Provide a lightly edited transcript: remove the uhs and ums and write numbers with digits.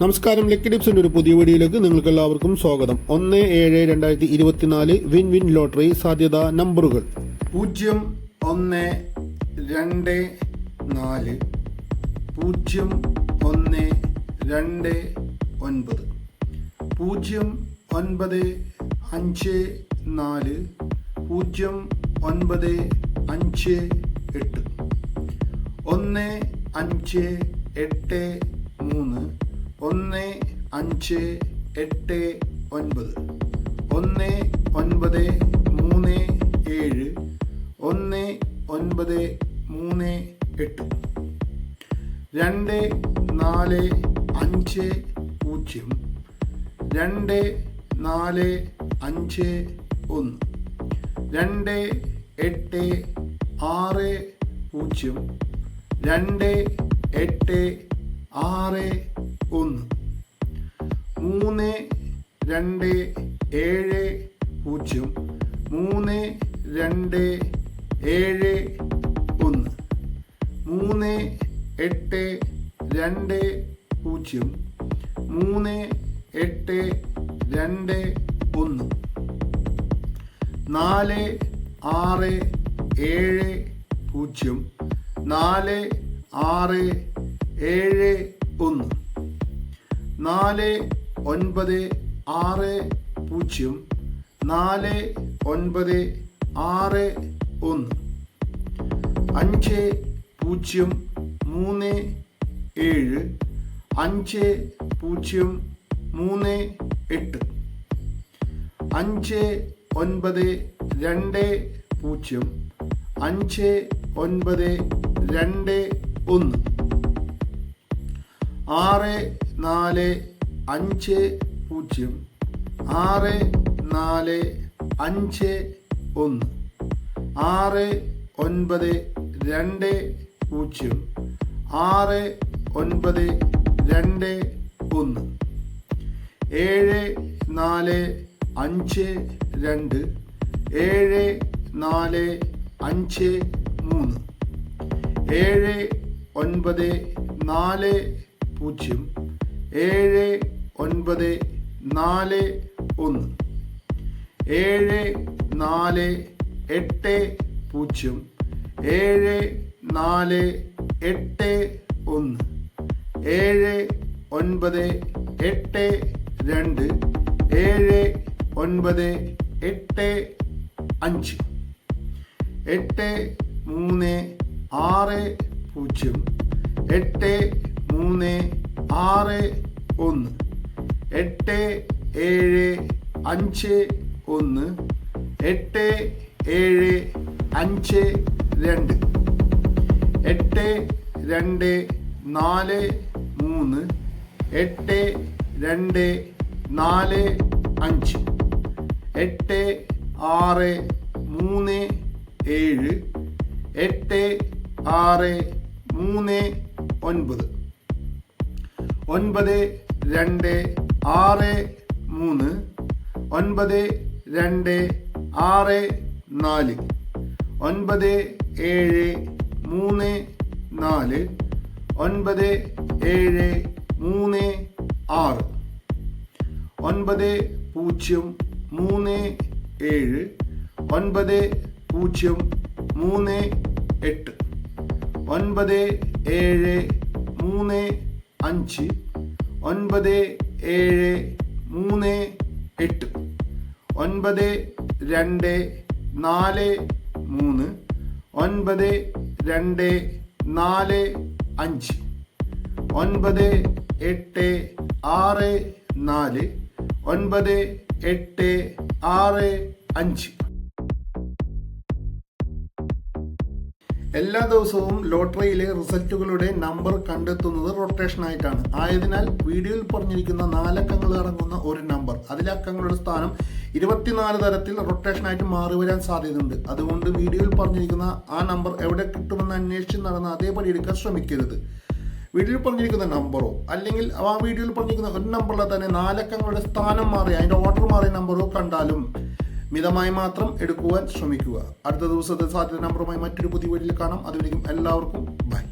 നമസ്കാരം. ലക്കി ടിപ്സിന്റെ ഒരു പുതിയ വീഡിയോയിലേക്ക് നിങ്ങൾക്ക് എല്ലാവർക്കും സ്വാഗതം. 1/7/2024 വിൻ വിൻ ലോട്ടറി സാധ്യതാ നമ്പറുകൾ 0 1 2 4 0 1 2 9 0 9 5 4 0 9 5 8 1 5 8 3 1 5 8 9 1 9 3 7 1 9 3 8 2 4 5 0 2 4 5 1 2 8 6 0 2 8 6 1 3 2 7 0 3 2 7 1 3 8 2 0 3 8 2 1 4 6 7 0 4 6 7 1 4 9 6 0 4 9 6 1 5 0 3 7 5 0 3 8 5 9 2 0 5 9 2 1 6 4 5 0 6 4 5 1 6 9 2 0 6 9 2 1 7 4 5 2 7 4 5 3 7 9 4 0 7 9 4 1 7 4 8 0 7 4 8 1 7 9 8 2 7 9 8 5 8 3 6 0 8 3 6 1 8 7 5 1 8 7 5 2 8 2 4 3 8 2 4 5 8 6 3 7 8 6 3 9 9 2 6 3 9 2 6 4 9 7 3 4 9 7 3 6 9 0 3 7 9 0 3 8 9 7 3 5 9 7 3 8 9 2 4 3 9 2 4 5 9 8 6 4 9 8 6 5 എല്ലാ ദിവസവും ലോട്ടറിയിലെ റിസൾട്ടുകളുടെ നമ്പർ കണ്ടെത്തുന്നത് റൊട്ടേഷൻ ആയിട്ടാണ്. ആയതിനാൽ വീഡിയോയിൽ പറഞ്ഞിരിക്കുന്ന 4 അക്കങ്ങൾ അടങ്ങുന്ന ഒരു നമ്പർ, അതിലെ അക്കങ്ങളുടെ സ്ഥാനം 24 തരത്തിൽ റൊട്ടേഷനായിട്ട് മാറി വരാൻ സാധ്യതയുണ്ട്. അതുകൊണ്ട് വീഡിയോയിൽ പറഞ്ഞിരിക്കുന്ന ആ നമ്പർ എവിടെ കിട്ടുമെന്ന് അന്വേഷിച്ച് നടന്ന് അതേപടി എടുക്കാൻ ശ്രമിക്കരുത്. വീഡിയോയിൽ പറഞ്ഞിരിക്കുന്ന നമ്പറോ അല്ലെങ്കിൽ ആ വീഡിയോയിൽ പറഞ്ഞിരിക്കുന്ന ഒരു നമ്പറിലെ തന്നെ 4 അക്കങ്ങളുടെ സ്ഥാനം മാറിയ അതിൻ്റെ ഓർഡർ മാറിയ നമ്പറോ കണ്ടാലും മിതമായി മാത്രം എടുക്കുവാൻ ശ്രമിക്കുക. അടുത്ത ദിവസത്തെ സാധ്യത നമ്പറുമായി മറ്റൊരു പുതിയ വീഡിയോയിൽ കാണാം. അതുവരെയും എല്ലാവർക്കും ബൈ.